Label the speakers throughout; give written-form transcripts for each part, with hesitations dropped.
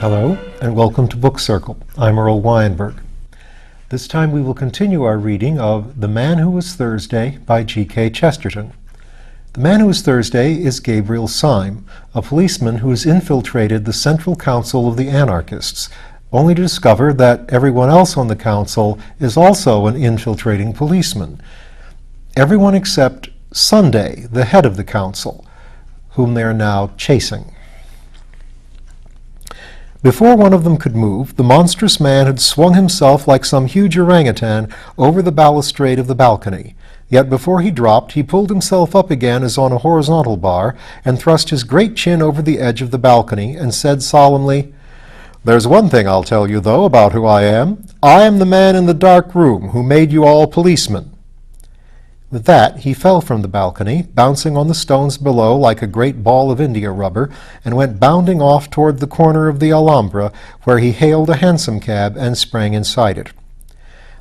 Speaker 1: Hello, and welcome to Book Circle. I'm Earl Wajenberg. This time we will continue our reading of The Man Who Was Thursday by G.K. Chesterton. The Man Who Was Thursday is Gabriel Syme, a policeman who has infiltrated the Central Council of the Anarchists, only to discover that everyone else on the council is also an infiltrating policeman. Everyone except Sunday, the head of the council, whom they are now chasing. Before one of them could move, the monstrous man had swung himself like some huge orangutan over the balustrade of the balcony. Yet before he dropped, he pulled himself up again as on a horizontal bar, and thrust his great chin over the edge of the balcony, and said solemnly, "There's one thing I'll tell you, though, about who I am. I am the man in the dark room who made you all policemen." With that, he fell from the balcony, bouncing on the stones below like a great ball of India rubber, and went bounding off toward the corner of the Alhambra, where he hailed a hansom cab and sprang inside it.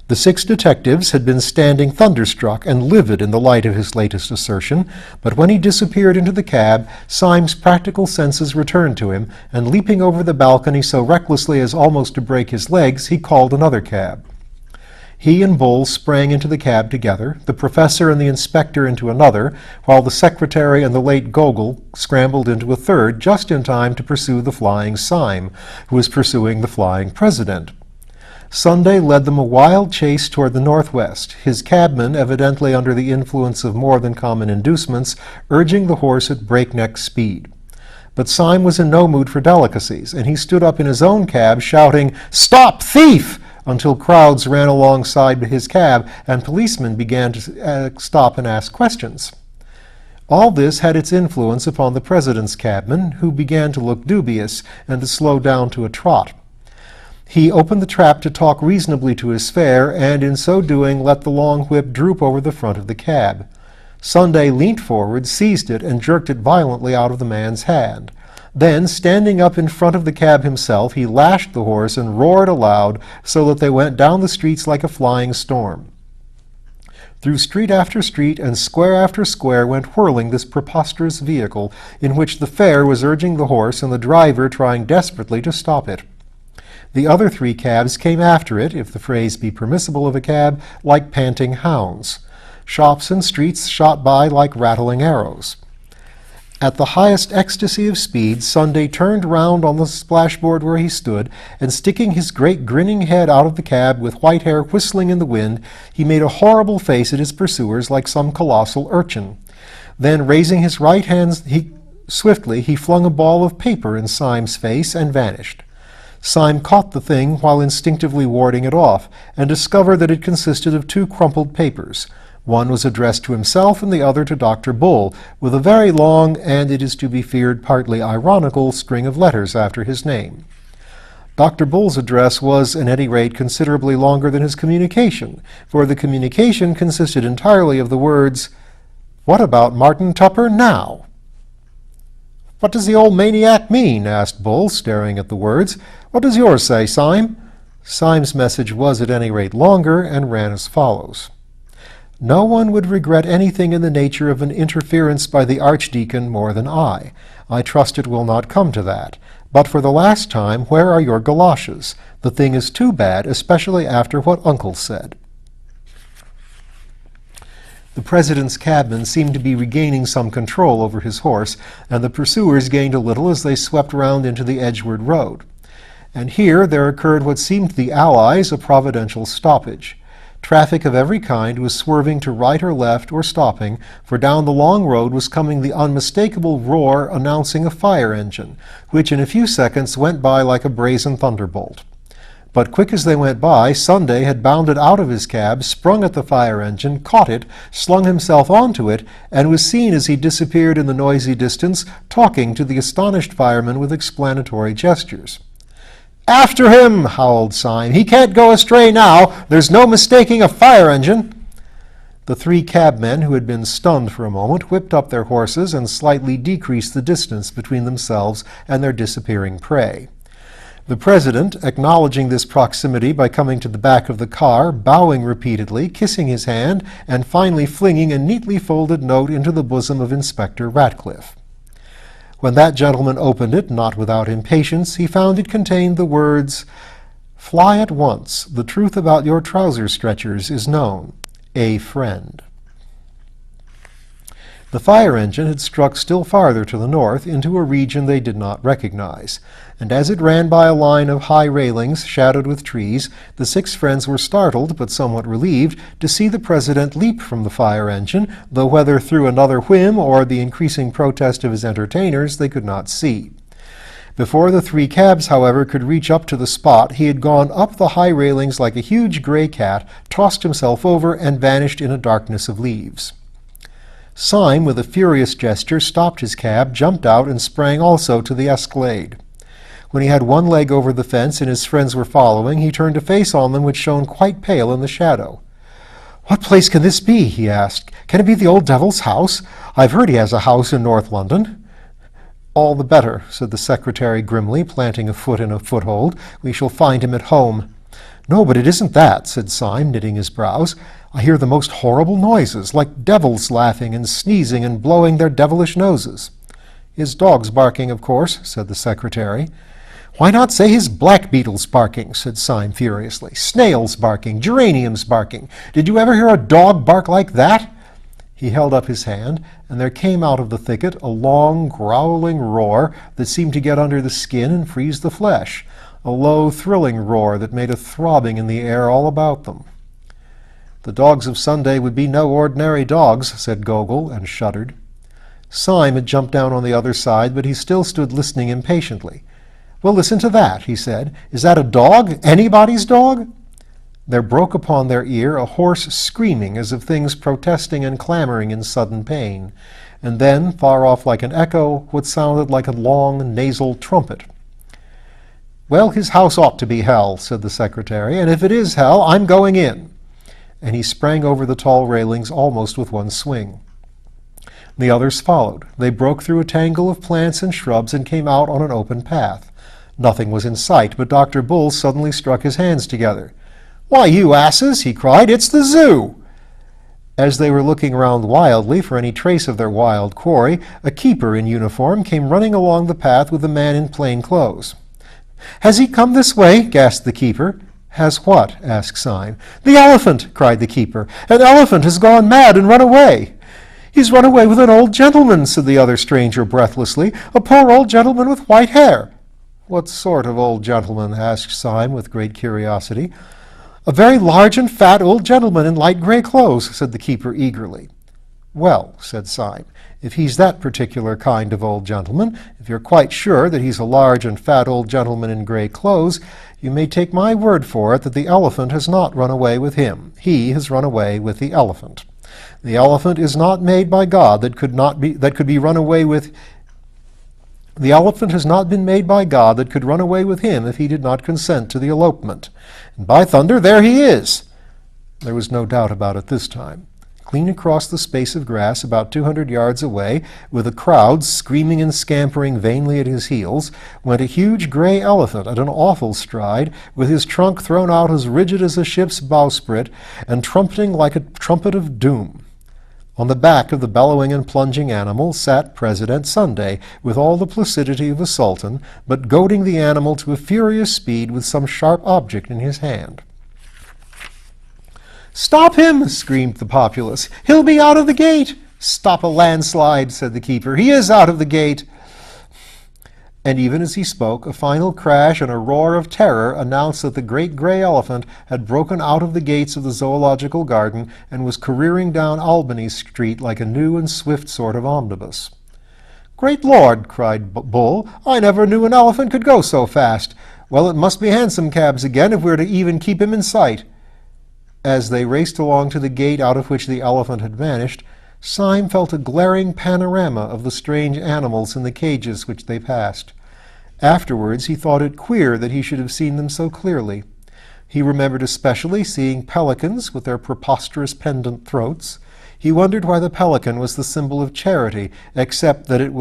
Speaker 1: The 6 detectives had been standing thunderstruck and livid in the light of his latest assertion, but when he disappeared into the cab, Syme's practical senses returned to him, and leaping over the balcony so recklessly as almost to break his legs, he called another cab. He and Bull sprang into the cab together, the professor and the inspector into another, while the secretary and the late Gogol scrambled into a third, just in time to pursue the flying Syme, who was pursuing the flying president. Sunday led them a wild chase toward the northwest, his cabman, evidently under the influence of more than common inducements, urging the horse at breakneck speed. But Syme was in no mood for delicacies, and he stood up in his own cab, shouting, "Stop, thief!" until crowds ran alongside his cab and policemen began to stop and ask questions. All this had its influence upon the president's cabman, who began to look dubious and to slow down to a trot. He opened the trap to talk reasonably to his fare, and in so doing let the long whip droop over the front of the cab. Sunday leant forward, seized it, and jerked it violently out of the man's hand. Then, standing up in front of the cab himself, he lashed the horse and roared aloud so that they went down the streets like a flying storm. Through street after street and square after square went whirling this preposterous vehicle, in which the fare was urging the horse and the driver trying desperately to stop it. The other 3 cabs came after it, if the phrase be permissible of a cab, like panting hounds. Shops and streets shot by like rattling arrows. At the highest ecstasy of speed, Sunday turned round on the splashboard where he stood, and sticking his great grinning head out of the cab with white hair whistling in the wind, he made a horrible face at his pursuers like some colossal urchin. Then, raising his right hand swiftly, he flung a ball of paper in Syme's face and vanished. Syme caught the thing while instinctively warding it off, and discovered that it consisted of 2 crumpled papers. One was addressed to himself and the other to Dr. Bull, with a very long and, it is to be feared, partly ironical string of letters after his name. Dr. Bull's address was, at any rate, considerably longer than his communication, for the communication consisted entirely of the words, "What about Martin Tupper now?" "What does the old maniac mean?" asked Bull, staring at the words. "What does yours say, Syme?" Syme's message was, at any rate, longer, and ran as follows. "No one would regret anything in the nature of an interference by the Archdeacon more than I. I trust it will not come to that. But for the last time, where are your galoshes? The thing is too bad, especially after what Uncle said." The president's cabman seemed to be regaining some control over his horse, and the pursuers gained a little as they swept round into the Edgewood Road. And here there occurred what seemed to the Allies a providential stoppage. Traffic of every kind was swerving to right or left or stopping, for down the long road was coming the unmistakable roar announcing a fire engine, which in a few seconds went by like a brazen thunderbolt. But quick as they went by, Sunday had bounded out of his cab, sprung at the fire engine, caught it, slung himself onto it, and was seen as he disappeared in the noisy distance, talking to the astonished firemen with explanatory gestures. "After him!" howled Syme. "He can't go astray now. There's no mistaking a fire engine." The 3 cabmen, who had been stunned for a moment, whipped up their horses and slightly decreased the distance between themselves and their disappearing prey. The president, acknowledging this proximity by coming to the back of the car, bowing repeatedly, kissing his hand, and finally flinging a neatly folded note into the bosom of Inspector Ratcliffe. When that gentleman opened it, not without impatience, he found it contained the words, "Fly at once. The truth about your trouser stretchers is known. A friend." The fire engine had struck still farther to the north into a region they did not recognize, and as it ran by a line of high railings shadowed with trees, the six friends were startled, but somewhat relieved, to see the president leap from the fire engine, though whether through another whim or the increasing protest of his entertainers they could not see. Before the three cabs, however, could reach up to the spot, he had gone up the high railings like a huge gray cat, tossed himself over, and vanished in a darkness of leaves. Syme, with a furious gesture, stopped his cab, jumped out, and sprang also to the escalade. When he had one leg over the fence and his friends were following, he turned a face on them which shone quite pale in the shadow. "What place can this be?" he asked. "Can it be the old devil's house? I've heard he has a house in North London." "All the better," said the secretary grimly, planting a foot in a foothold. "We shall find him at home." "No, but it isn't that," said Syme, knitting his brows. "I hear the most horrible noises, like devils laughing and sneezing and blowing their devilish noses." "His dog's barking, of course," said the secretary. "Why not say his blackbeetle's barking?" said Syme furiously. "Snails barking, geraniums barking. Did you ever hear a dog bark like that?" He held up his hand, and there came out of the thicket a long, growling roar that seemed to get under the skin and freeze the flesh, a low, thrilling roar that made a throbbing in the air all about them. "The dogs of Sunday would be no ordinary dogs," said Gogol, and shuddered. Syme had jumped down on the other side, but he still stood listening impatiently. "Well, listen to that," he said. "Is that a dog? Anybody's dog?" There broke upon their ear a hoarse screaming, as of things protesting and clamoring in sudden pain, and then, far off like an echo, what sounded like a long nasal trumpet. "Well, his house ought to be hell," said the secretary, "and if it is hell, I'm going in." And he sprang over the tall railings almost with one swing. The others followed. They broke through a tangle of plants and shrubs and came out on an open path. Nothing was in sight, but Dr. Bull suddenly struck his hands together. "Why, you asses!" he cried. "It's the zoo!" As they were looking round wildly for any trace of their wild quarry, a keeper in uniform came running along the path with a man in plain clothes. "Has he come this way?" gasped the keeper. "Has what?" asked Syme. "The elephant!" cried the keeper. "An elephant has gone mad and run away." "He's run away with an old gentleman," said the other stranger breathlessly. "A poor old gentleman with white hair." "What sort of old gentleman?" asked Syme with great curiosity. "A very large and fat old gentleman in light gray clothes," said the keeper eagerly. "Well," said Syme, "if he's that particular kind of old gentleman, if you're quite sure that he's a large and fat old gentleman in gray clothes, you may take my word for it that the elephant has not run away with him. He has run away with the elephant. The elephant is not made by God that could be run away with. The elephant has not been made by God that could run away with him if he did not consent to the elopement. And by thunder, there he is!" There was no doubt about it this time. Clean across the space of grass about 200 yards away, with a crowd screaming and scampering vainly at his heels, went a huge gray elephant at an awful stride, with his trunk thrown out as rigid as a ship's bowsprit, and trumpeting like a trumpet of doom. On the back of the bellowing and plunging animal sat President Sunday, with all the placidity of a sultan, but goading the animal to a furious speed with some sharp object in his hand. "Stop him!" screamed the populace. "He'll be out of the gate!" "Stop a landslide!" said the keeper. "He is out of the gate!" And even as he spoke, a final crash and a roar of terror announced that the great gray elephant had broken out of the gates of the zoological garden and was careering down Albany Street like a new and swift sort of omnibus. "Great Lord!" cried Bull. "I never knew an elephant could go so fast. Well, it must be hansom cabs again if we're to even keep him in sight." As they raced along to the gate out of which the elephant had vanished, Syme felt a glaring panorama of the strange animals in the cages which they passed. Afterwards he thought it queer that he should have seen them so clearly. He remembered especially seeing pelicans with their preposterous pendant throats. He wondered why the pelican was the symbol of charity, except that it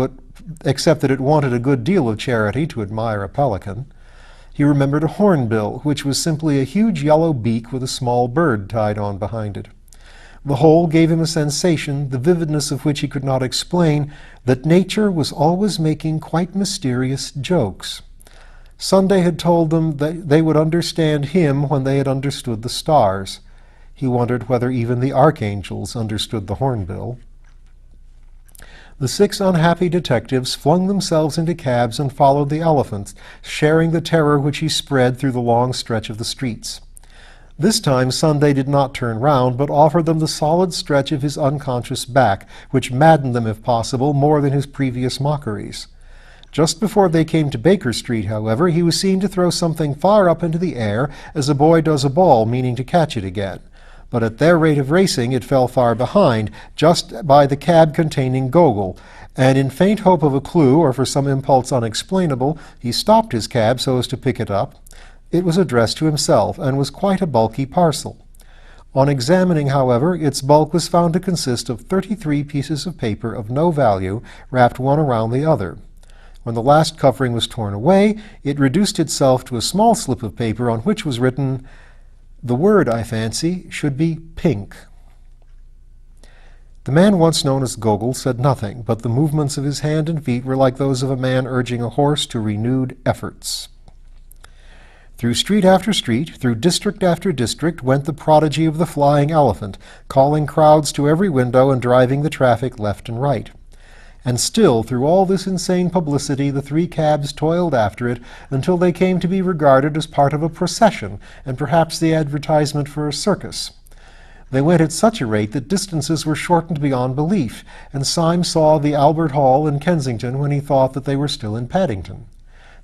Speaker 1: wanted a good deal of charity to admire a pelican. He remembered a hornbill, which was simply a huge yellow beak with a small bird tied on behind it. The whole gave him a sensation, the vividness of which he could not explain, that nature was always making quite mysterious jokes. Sunday had told them that they would understand him when they had understood the stars. He wondered whether even the archangels understood the hornbill. The 6 unhappy detectives flung themselves into cabs and followed the elephant, sharing the terror which he spread through the long stretch of the streets. This time Sunday did not turn round, but offered them the solid stretch of his unconscious back, which maddened them, if possible, more than his previous mockeries. Just before they came to Baker Street, however, he was seen to throw something far up into the air, as a boy does a ball, meaning to catch it again. But at their rate of racing it fell far behind, just by the cab containing Gogol, and in faint hope of a clue, or for some impulse unexplainable, he stopped his cab so as to pick it up. It was addressed to himself, and was quite a bulky parcel. On examining, however, its bulk was found to consist of 33 pieces of paper of no value, wrapped one around the other. When the last covering was torn away, it reduced itself to a small slip of paper on which was written, "The word, I fancy, should be pink." The man once known as Gogol said nothing, but the movements of his hand and feet were like those of a man urging a horse to renewed efforts. Through street after street, through district after district, went the prodigy of the flying elephant, calling crowds to every window and driving the traffic left and right. And still, through all this insane publicity, the 3 cabs toiled after it until they came to be regarded as part of a procession, and perhaps the advertisement for a circus. They went at such a rate that distances were shortened beyond belief, and Syme saw the Albert Hall in Kensington when he thought that they were still in Paddington.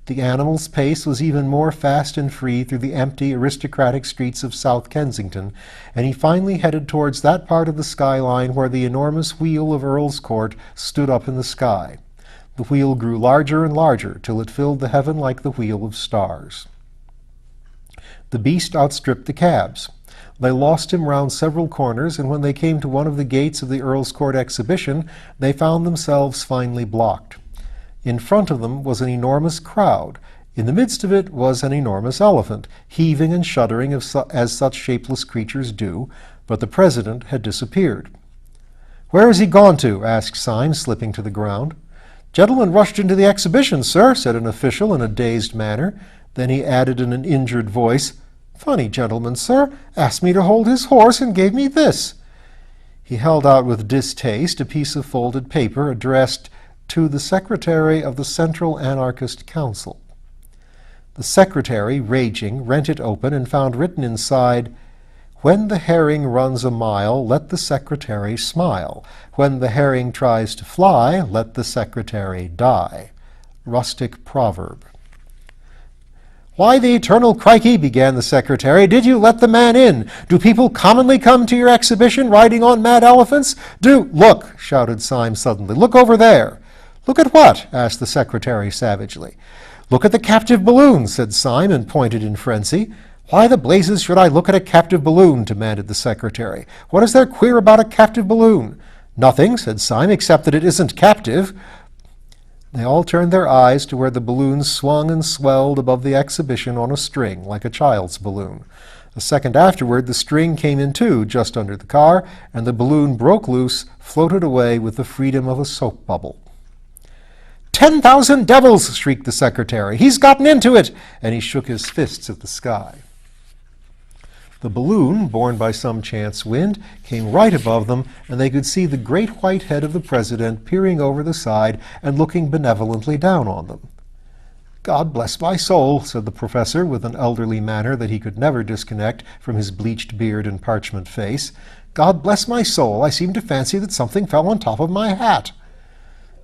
Speaker 1: The animal's pace was even more fast and free through the empty, aristocratic streets of South Kensington, and he finally headed towards that part of the skyline where the enormous wheel of Earl's Court stood up in the sky. The wheel grew larger and larger till it filled the heaven like the wheel of stars. The beast outstripped the cabs. They lost him round several corners, and when they came to one of the gates of the Earl's Court exhibition, they found themselves finally blocked. In front of them was an enormous crowd. In the midst of it was an enormous elephant, heaving and shuddering as such shapeless creatures do, but the president had disappeared. "Where has he gone to?" asked Syme, slipping to the ground. "Gentleman rushed into the exhibition, sir," said an official in a dazed manner. Then he added in an injured voice, "Funny gentleman, sir, asked me to hold his horse and gave me this." He held out with distaste a piece of folded paper addressed to the Secretary of the Central Anarchist Council. The secretary, raging, rent it open and found written inside, "When the herring runs a mile, let the secretary smile. When the herring tries to fly, let the secretary die." Rustic proverb. "Why the eternal crikey," began the secretary, "did you let the man in? Do people commonly come to your exhibition riding on mad elephants? Do—" "Look!" shouted Syme suddenly. "Look over there!" "Look at what?" asked the secretary savagely. "Look at the captive balloon," said Syme, and pointed in frenzy. "Why the blazes should I look at a captive balloon?" demanded the secretary. "What is there queer about a captive balloon?" "Nothing," said Syme, "except that it isn't captive." They all turned their eyes to where the balloon swung and swelled above the exhibition on a string, like a child's balloon. A second afterward, the string came in two just under the car, and the balloon broke loose, floated away with the freedom of a soap bubble. "10,000 devils!" shrieked the secretary. "He's gotten into it!" And he shook his fists at the sky. The balloon, borne by some chance wind, came right above them, and they could see the great white head of the president peering over the side and looking benevolently down on them. "God bless my soul," said the professor, with an elderly manner that he could never disconnect from his bleached beard and parchment face. "God bless my soul, I seem to fancy that something fell on top of my hat."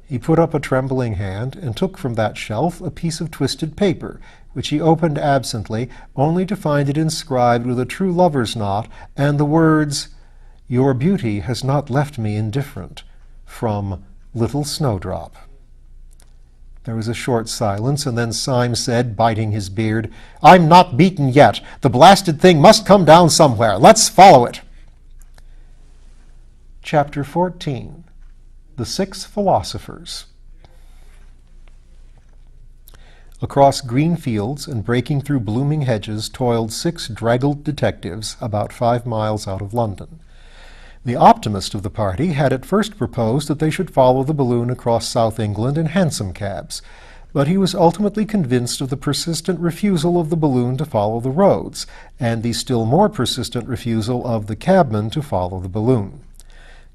Speaker 1: He put up a trembling hand and took from that shelf a piece of twisted paper, which he opened absently, only to find it inscribed with a true lover's knot and the words, "Your beauty has not left me indifferent," from Little Snowdrop. There was a short silence, and then Syme said, biting his beard, "I'm not beaten yet. The blasted thing must come down somewhere. Let's follow it." Chapter 14. The 6 Philosophers. Across green fields and breaking through blooming hedges toiled 6 draggled detectives about 5 miles out of London. The optimist of the party had at first proposed that they should follow the balloon across South England in hansom cabs, but he was ultimately convinced of the persistent refusal of the balloon to follow the roads, and the still more persistent refusal of the cabman to follow the balloon.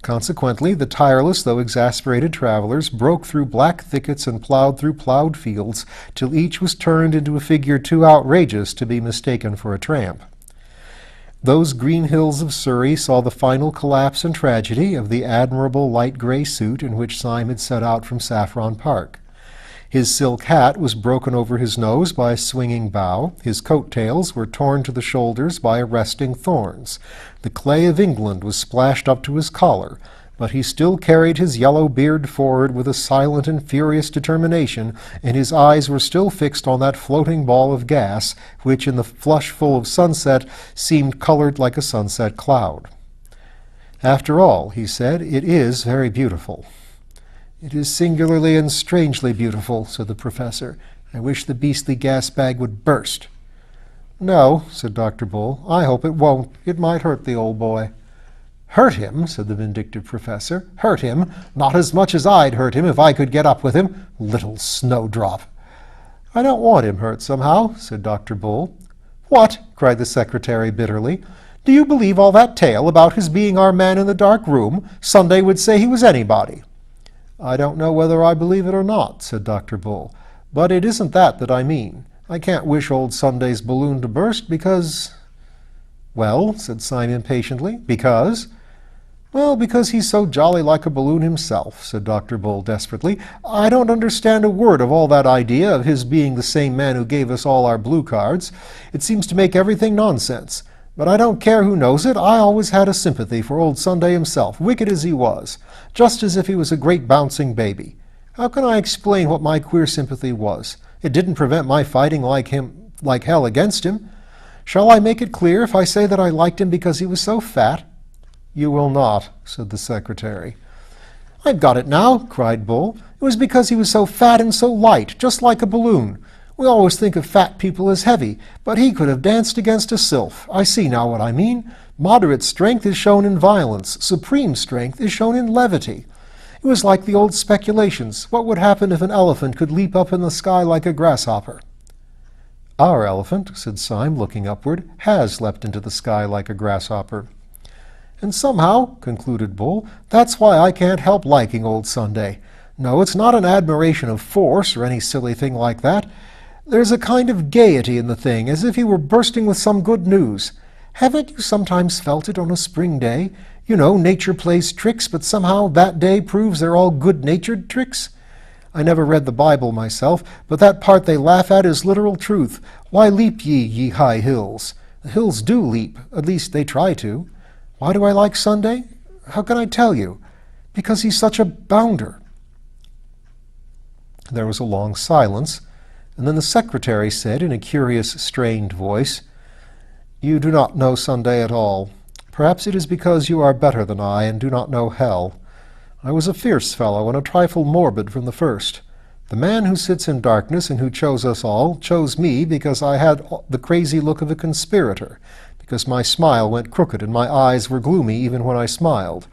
Speaker 1: Consequently, the tireless though exasperated travelers broke through black thickets and plowed through plowed fields till each was turned into a figure too outrageous to be mistaken for a tramp. Those green hills of Surrey saw the final collapse and tragedy of the admirable light grey suit in which Syme had set out from Saffron Park. His silk hat was broken over his nose by a swinging bough, his coat-tails were torn to the shoulders by arresting thorns, the clay of England was splashed up to his collar, but he still carried his yellow beard forward with a silent and furious determination, and his eyes were still fixed on that floating ball of gas, which in the flush full of sunset seemed colored like a sunset cloud. "After all," he said, "it is very beautiful." "It is singularly and strangely beautiful," said the professor. "I wish the beastly gas bag would burst." "No," said Dr. Bull, "I hope it won't. It might hurt the old boy." "Hurt him?" said the vindictive professor. "Hurt him? Not as much as I'd hurt him if I could get up with him. Little snowdrop!" "I don't want him hurt somehow," said Dr. Bull. "What?" cried the secretary bitterly. "Do you believe all that tale about his being our man in the dark room? Sunday would say he was anybody." "I don't know whether I believe it or not," said Dr. Bull. "But it isn't that I mean. I can't wish old Sunday's balloon to burst because—" "Well," said Syme impatiently, "because—" "Well, because he's so jolly like a balloon himself," said Dr. Bull desperately. "I don't understand a word of all that idea of his being the same man who gave us all our blue cards. It seems to make everything nonsense. But I don't care who knows it. I always had a sympathy for old Sunday himself, wicked as he was, just as if he was a great bouncing baby. How can I explain what my queer sympathy was? It didn't prevent my fighting like hell against him. Shall I make it clear if I say that I liked him because he was so fat?" "You will not," said the secretary. "I've got it now," cried Bull. "It was because he was so fat and so light, just like a balloon. We always think of fat people as heavy, but he could have danced against a sylph. I see now what I mean. Moderate strength is shown in violence. Supreme strength is shown in levity. It was like the old speculations. What would happen if an elephant could leap up in the sky like a grasshopper?" "Our elephant," said Syme, looking upward, "has leapt into the sky like a grasshopper." "And somehow," concluded Bull, "that's why I can't help liking old Sunday. No, it's not an admiration of force or any silly thing like that. There's a kind of gaiety in the thing, as if he were bursting with some good news. Haven't you sometimes felt it on a spring day? You know, nature plays tricks, but somehow that day proves they're all good-natured tricks. I never read the Bible myself, but that part they laugh at is literal truth. Why leap ye, ye high hills? The hills do leap, at least they try to. Why do I like Sunday? How can I tell you? Because he's such a bounder." There was a long silence, and then the secretary said in a curious, strained voice, "You do not know Sunday at all. Perhaps it is because you are better than I and do not know hell. I was a fierce fellow and a trifle morbid from the first. The man who sits in darkness and who chose us all chose me because I had the crazy look of a conspirator, because my smile went crooked and my eyes were gloomy even when I smiled.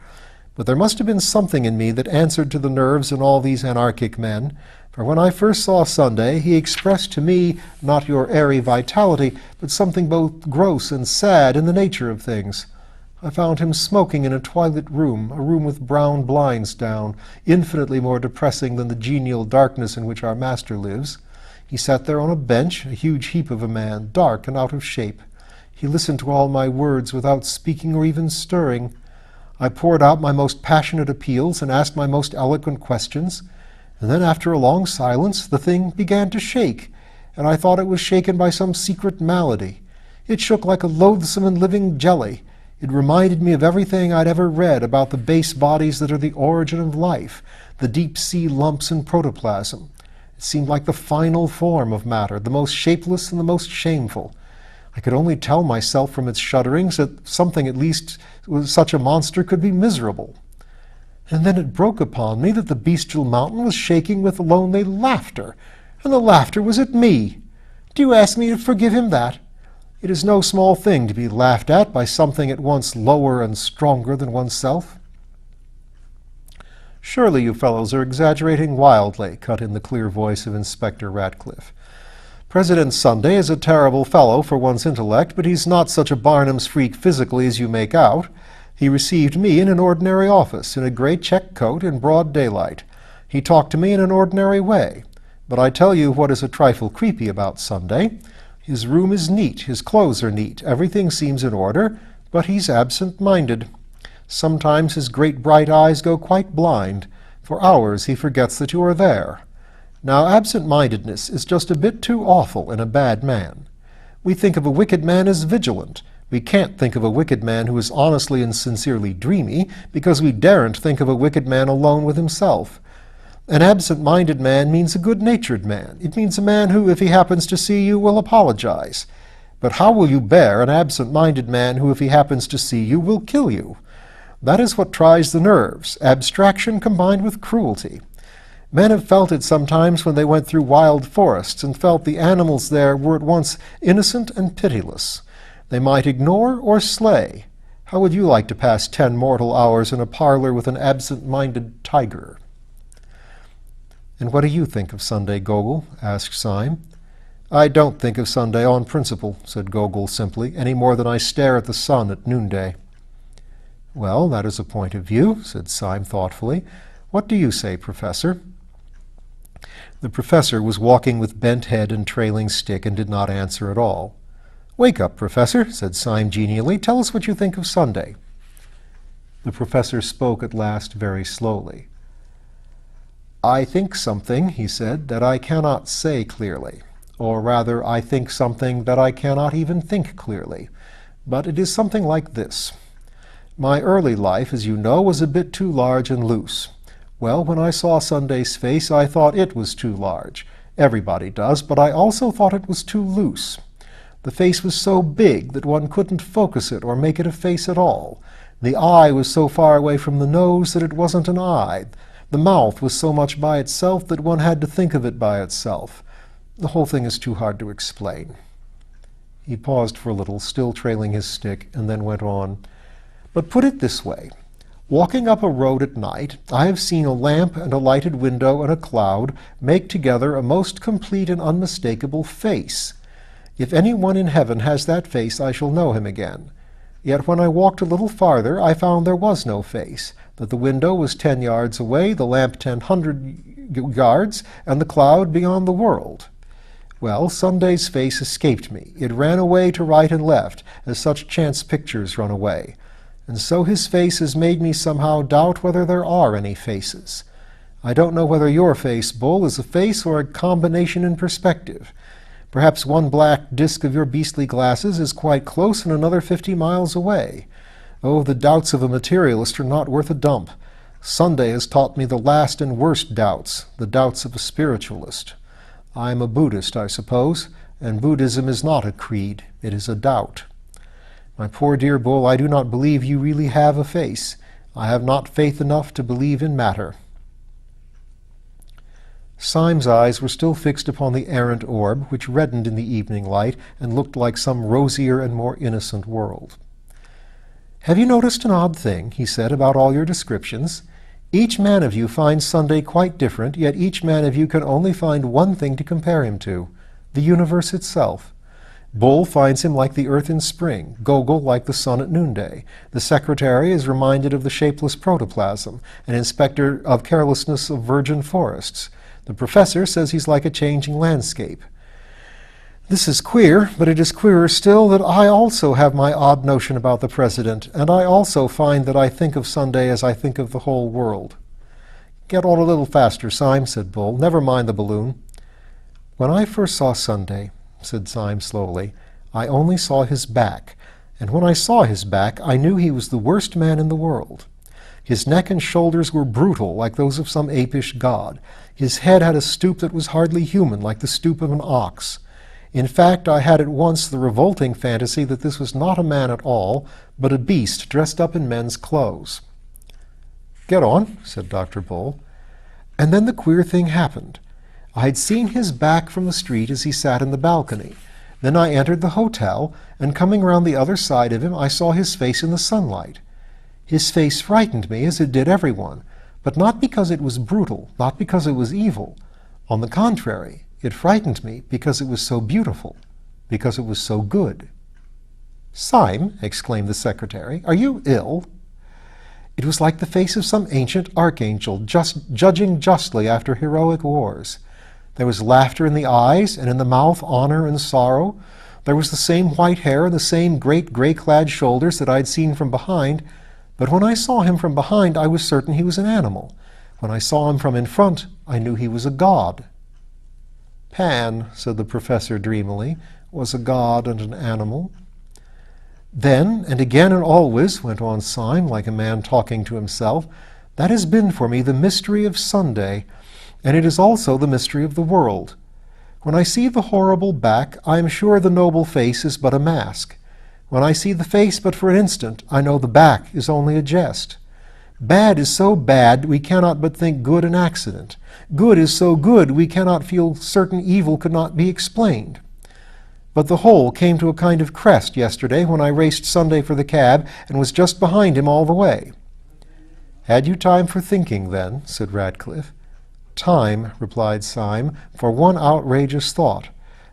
Speaker 1: But there must have been something in me that answered to the nerves in all these anarchic men, for when I first saw Sunday, he expressed to me not your airy vitality, but something both gross and sad in the nature of things. I found him smoking in a twilit room, a room with brown blinds down, infinitely more depressing than the genial darkness in which our master lives. He sat there on a bench, a huge heap of a man, dark and out of shape. He listened to all my words without speaking or even stirring. I poured out my most passionate appeals and asked my most eloquent questions. And then, after a long silence, the thing began to shake, and I thought it was shaken by some secret malady. It shook like a loathsome and living jelly. It reminded me of everything I'd ever read about the base bodies that are the origin of life, the deep-sea lumps in protoplasm. It seemed like the final form of matter, the most shapeless and the most shameful. I could only tell myself from its shudderings that something at least with such a monster could be miserable. And then it broke upon me that the bestial mountain was shaking with lonely laughter, and the laughter was at me. Do you ask me to forgive him that? It is no small thing to be laughed at by something at once lower and stronger than oneself. Surely you fellows are exaggerating wildly, cut in the clear voice of Inspector Ratcliffe. President Sunday is a terrible fellow for one's intellect, but he's not such a Barnum's freak physically as you make out. He received me in an ordinary office, in a grey check coat, in broad daylight. He talked to me in an ordinary way. But I tell you what is a trifle creepy about Sunday. His room is neat, his clothes are neat, everything seems in order, but he's absent-minded. Sometimes his great bright eyes go quite blind. For hours he forgets that you are there. Now, absent-mindedness is just a bit too awful in a bad man. We think of a wicked man as vigilant. We can't think of a wicked man who is honestly and sincerely dreamy, because we daren't think of a wicked man alone with himself. An absent-minded man means a good-natured man. It means a man who, if he happens to see you, will apologize. But how will you bear an absent-minded man who, if he happens to see you, will kill you? That is what tries the nerves, abstraction combined with cruelty. Men have felt it sometimes when they went through wild forests and felt the animals there were at once innocent and pitiless. They might ignore or slay. How would you like to pass 10 mortal hours in a parlor with an absent-minded tiger? And what do you think of Sunday, Gogol? Asked Syme. I don't think of Sunday on principle, said Gogol simply, any more than I stare at the sun at noonday. Well, that is a point of view, said Syme thoughtfully. What do you say, Professor? The professor was walking with bent head and trailing stick and did not answer at all. Wake up, Professor, said Syme genially. Tell us what you think of Sunday. The professor spoke at last very slowly. I think something, he said, that I cannot say clearly. Or rather, I think something that I cannot even think clearly. But it is something like this. My early life, as you know, was a bit too large and loose. Well, when I saw Sunday's face, I thought it was too large. Everybody does, but I also thought it was too loose. The face was so big that one couldn't focus it or make it a face at all. The eye was so far away from the nose that it wasn't an eye. The mouth was so much by itself that one had to think of it by itself. The whole thing is too hard to explain. He paused for a little, still trailing his stick, and then went on. But put it this way. Walking up a road at night, I have seen a lamp and a lighted window and a cloud make together a most complete and unmistakable face. If anyone in heaven has that face, I shall know him again. Yet when I walked a little farther, I found there was no face, that the window was 10 yards away, the lamp 100 yards, and the cloud beyond the world. Well, Sunday's face escaped me. It ran away to right and left, as such chance pictures run away. And so his face has made me somehow doubt whether there are any faces. I don't know whether your face, Bull, is a face or a combination in perspective. Perhaps one black disk of your beastly glasses is quite close and another 50 miles away. Oh, the doubts of a materialist are not worth a dump. Sunday has taught me the last and worst doubts, the doubts of a spiritualist. I am a Buddhist, I suppose, and Buddhism is not a creed, it is a doubt. My poor dear Bull, I do not believe you really have a face. I have not faith enough to believe in matter. Syme's eyes were still fixed upon the errant orb, which reddened in the evening light and looked like some rosier and more innocent world. Have you noticed an odd thing, he said, about all your descriptions? Each man of you finds Sunday quite different, yet each man of you can only find one thing to compare him to, the universe itself. Bull finds him like the earth in spring, Gogol like the sun at noonday. The secretary is reminded of the shapeless protoplasm, an inspector of carelessness of virgin forests. The professor says he's like a changing landscape. This is queer, but it is queerer still that I also have my odd notion about the president, and I also find that I think of Sunday as I think of the whole world. Get on a little faster, Syme, said Bull. Never mind the balloon. When I first saw Sunday, said Syme slowly, I only saw his back, and when I saw his back, I knew he was the worst man in the world. His neck and shoulders were brutal, like those of some apish god. His head had a stoop that was hardly human, like the stoop of an ox. In fact, I had at once the revolting fantasy that this was not a man at all, but a beast dressed up in men's clothes. Get on, said Dr. Bull. And then the queer thing happened. I had seen his back from the street as he sat in the balcony. Then I entered the hotel, and coming round the other side of him, I saw his face in the sunlight. His face frightened me, as it did everyone, but not because it was brutal, not because it was evil. On the contrary, it frightened me because it was so beautiful, because it was so good. "Syme," exclaimed the secretary, "are you ill?" It was like the face of some ancient archangel, judging justly after heroic wars. There was laughter in the eyes, and in the mouth honor and sorrow. There was the same white hair and the same great gray-clad shoulders that I had seen from behind, but when I saw him from behind, I was certain he was an animal. When I saw him from in front, I knew he was a god. Pan, said the professor dreamily, was a god and an animal. Then, and again and always, went on Syme, like a man talking to himself, that has been for me the mystery of Sunday, and it is also the mystery of the world. When I see the horrible back, I am sure the noble face is but a mask. When I see the face but for an instant, I know the back is only a jest. Bad is so bad we cannot but think good an accident. Good is so good we cannot feel certain evil could not be explained. But the whole came to a kind of crest yesterday when I raced Sunday for the cab and was just behind him all the way. "Had you time for thinking, then?" said Radcliffe. "Time," replied Syme, "for one outrageous thought.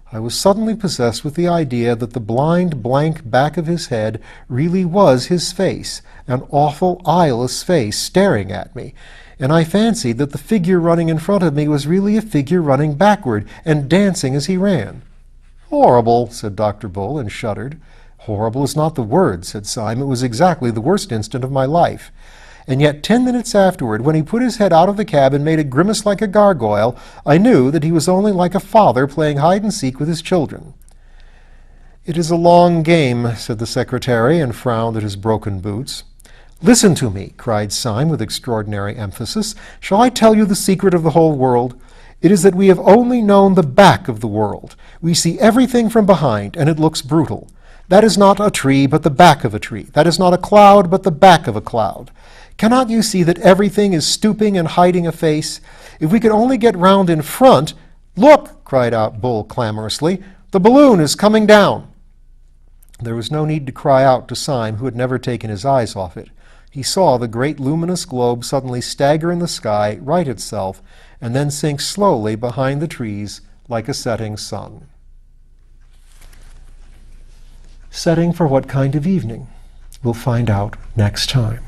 Speaker 1: I was suddenly possessed with the idea that the blind, blank back of his head really was his face, an awful, eyeless face staring at me, and I fancied that the figure running in front of me was really a figure running backward and dancing as he ran." "Horrible," said Dr. Bull, and shuddered. "Horrible is not the word," said Syme. "It was exactly the worst instant of my life. And yet 10 minutes afterward, when he put his head out of the cab and made a grimace like a gargoyle, I knew that he was only like a father playing hide-and-seek with his children." "It is a long game," said the secretary, and frowned at his broken boots. "Listen to me," cried Syme with extraordinary emphasis. "Shall I tell you the secret of the whole world? It is that we have only known the back of the world. We see everything from behind, and it looks brutal. That is not a tree, but the back of a tree. That is not a cloud, but the back of a cloud. Cannot you see that everything is stooping and hiding a face? If we could only get round in front—" "Look!" cried out Bull clamorously. "The balloon is coming down!" There was no need to cry out to Syme, who had never taken his eyes off it. He saw the great luminous globe suddenly stagger in the sky, right itself, and then sink slowly behind the trees like a setting sun. Setting for what kind of evening? We'll find out next time.